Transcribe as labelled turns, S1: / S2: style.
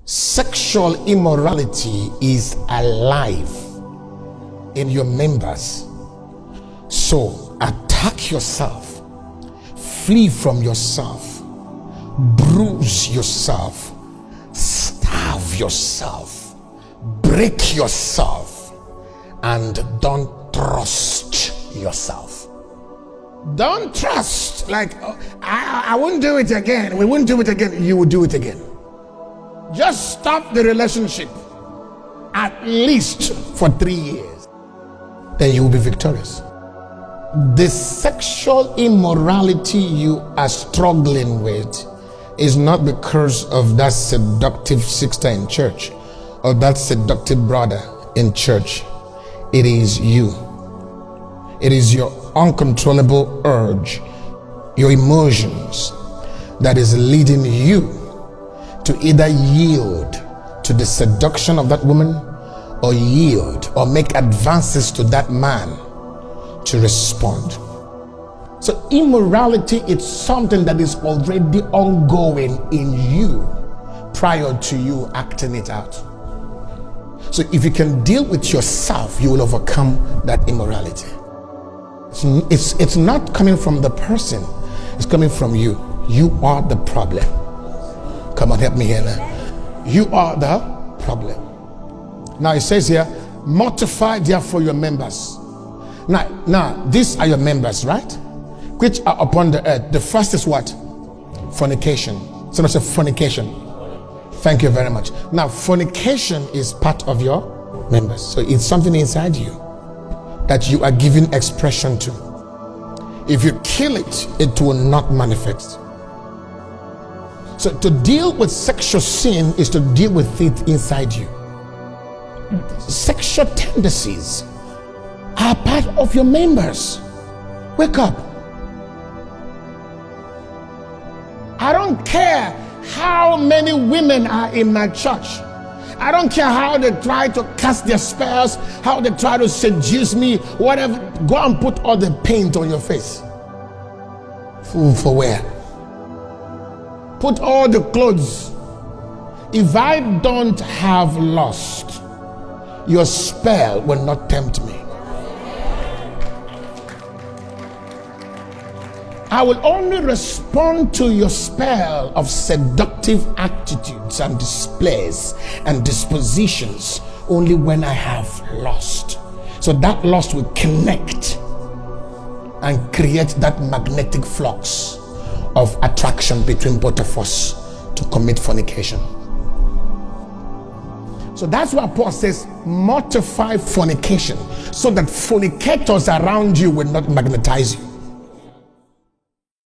S1: Sexual immorality is alive in your members. So attack yourself, flee from yourself, bruise yourself, starve yourself, break yourself, and don't trust yourself. Don't trust, like, I won't do it again. We won't do it again. You will do it again. Just stop the relationship at least for 3 years. Then you will be victorious. The sexual immorality you are struggling with is not because of that seductive sister in church or that seductive brother in church. It is you. It is your uncontrollable urge, your emotions, that is leading you to either yield to the seduction of that woman or yield or make advances to that man to respond. So immorality is something that is already ongoing in you prior to you acting it out. So if you can deal with yourself, you will overcome that immorality. It's not coming from the person, it's coming from you. You are the problem. Come on, help me here now. You are the problem. Now it says here, mortify therefore your members. Now these are your members, right? Which are upon the earth. The first is what? Fornication. Somebody say fornication. Thank you very much. Now fornication is part of your members. So it's something inside you that you are giving expression to. If you kill it, it will not manifest. So to deal with sexual sin is to deal with it inside you. Sexual tendencies are part of your members. Wake up. I don't care how many women are in my church. I don't care how they try to cast their spells, how they try to seduce me, whatever. Go and put all the paint on your face. Fool for where? Put all the clothes. If I don't have lust, your spell will not tempt me. I will only respond to your spell of seductive attitudes and displays and dispositions only when I have lust. So that lust will connect and create that magnetic flux of attraction between both of us to commit fornication. So that's why Paul says, mortify fornication, so that fornicators around you will not magnetize you.